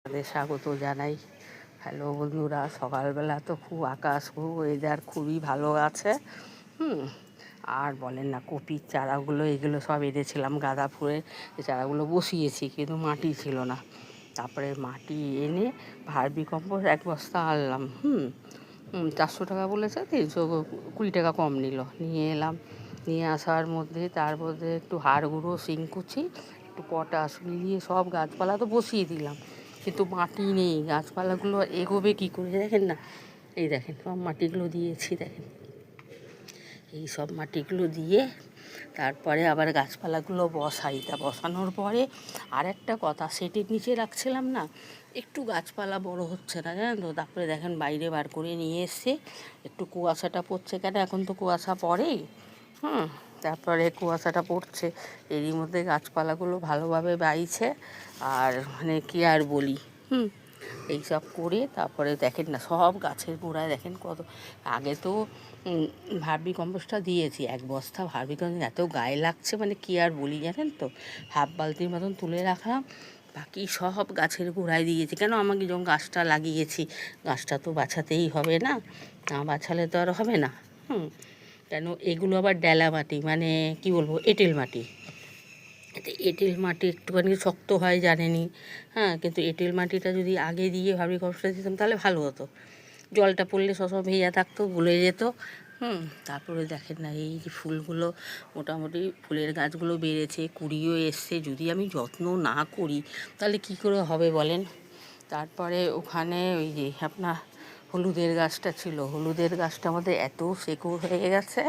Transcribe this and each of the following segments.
তাদের স্বাগত জানাই। হ্যালো বন্ধুরা, সকালবেলা তো খুব আকাশ, খুব ওয়েদার খুবই ভালো আছে। আর বলেন না, কপির চারাগুলো এগুলো সব এনেছিলাম, গাঁদা ফুলের চারাগুলো বসিয়েছি, কিন্তু মাটি ছিল না। তারপরে মাটি এনে ভার্মি কম্পোস্ট 1 বস্তা আনলাম। 400 টাকা বলেছে, 320 টাকা কম নিল। নিয়ে এলাম, নিয়ে আসার মধ্যে তার মধ্যে একটু হাড় গুঁড়ো, শিংকুচি, একটু পটাশ মিলিয়ে সব গাছপালা তো বসিয়ে দিলাম, কিন্তু মাটি নেই। গাছপালাগুলো এগোবে কী করে দেখেন না, এই দেখেন সব মাটিগুলো দিয়েছি, দেখেন এই সব মাটিগুলো দিয়ে তারপরে আবার গাছপালাগুলো বসাই। তা বসানোর পরে আরেকটা কথা, সেটির নিচে রাখছিলাম না, একটু গাছপালা বড় হচ্ছে না, জানেন তো। তারপরে দেখেন বাইরে বার করে নিয়ে এসে একটু কুয়াশাটা পড়ছে, কেন এখন তো কুয়াশা পড়েই। তারপরে কুয়াশাটা পড়ছে, এরই মধ্যে গাছপালাগুলো ভালোভাবে বাইছে। আর মানে কি আর বলি, এইসব করে তারপরে দেখেন না, সব গাছের গোড়ায় দেখেন কত। আগে তো ভার্মি কম্পোস্টটা দিয়েছি 1 বস্তা ভার্মি কম্পোস্ট, এত গায়ে লাগছে মানে কি আর বলি, জানেন তো। হাফ বালতির মতন তুলে রাখলাম, বাকি সব গাছের গোড়ায় দিয়েছি। কেন, আমাকে যখন গাছটা লাগিয়েছি, গাছটা তো বাঁচাতেই হবে না, না বাঁচালে তো আর হবে না। কেন, এগুলো আবার ডেলা মাটি, মানে কি বলবো, এঁটেল মাটি। এঁটেল মাটি একটুখানি শক্ত হয় জানেনি। কিন্তু এঁটেল মাটিটা যদি আগে দিয়ে ভার্মি কম্পোস্টটা দিতাম তাহলে ভালো হতো। জলটা পড়লে সব ভেজা থাকতো, গলে যেত। তারপরে দেখেন না, এই যে ফুলগুলো, মোটামুটি ফুলের গাছগুলো বেড়েছে, কুড়িও এসছে। যদি আমি যত্ন না করি তাহলে কি করে হবে বলেন। তারপরে ওখানে ওই যে আপনার হলুদের গাছটা ছিল, হলুদের গাছটা আমাদের এত শেকড় হয়ে গেছে,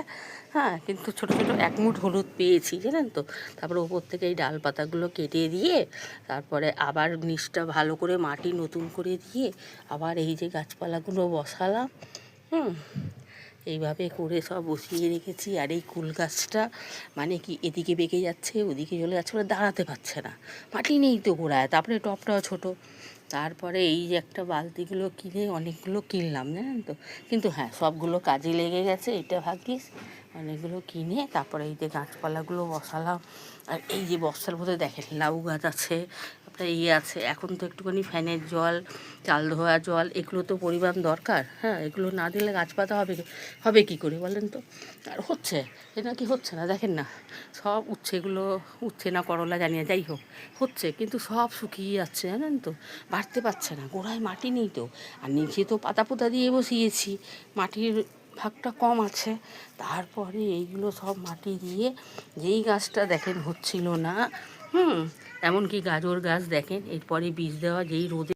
কিন্তু ছোটো ছোটো 1 মুঠ হলুদ পেয়েছি, জানেন তো। তারপরে ওপর থেকে এই ডাল পাতাগুলো কেটে দিয়ে তারপরে আবার নিচটা ভালো করে মাটি নতুন করে দিয়ে আবার এই যে গাছপালাগুলো বসালাম। এইভাবে করে সব বসিয়ে রেখেছি। আর এই কুল গাছটা মানে কি, এদিকে বেঁকে যাচ্ছে, ওদিকে চলে যাচ্ছে, ওরা দাঁড়াতে পারছে না, মাটি নেই তো গোড়ায়। তারপরে টবটাও ছোটো। তারপরে এই যে একটা বালতিগুলো কিনে অনেকগুলো কিনলাম, জানেন তো, কিন্তু সবগুলো কাজে লেগে গেছে, এটা ভাগ্যিস। অনেকগুলো কিনে তারপরে এই যে গাছপালাগুলো বসালাম। আর এই যে বস্তার মধ্যে দেখেন লাউ গাছ আছে, আপনার আছে। এখন তো একটুখানি ফ্যানের জল, চাল ধোয়া জল, এগুলো তো পরিমাণ দরকার। এগুলো না দিলে গাছপাতা হবে কি করে বলেন তো। আর হচ্ছে এটা কি হচ্ছে না, দেখেন না, সব উচ্ছে, এগুলো উচ্ছে না করলা জানিয়ে, যাই হোক হচ্ছে, কিন্তু সব শুকিয়ে যাচ্ছে, জানেন তো। বাড়তে পারছে না, গোড়ায় মাটি নেই তো। আর নিচে তো পাতা পোতা দিয়ে বসিয়েছি, মাটির ভাগটা কম আছে। তারপরে এইগুলো সব মাটি দিয়ে, যেই গাছটা দেখেন হচ্ছিল না, এমনকি গাজর গাছ দেখেন, এরপরে বীজ দেওয়া, যেই রোদে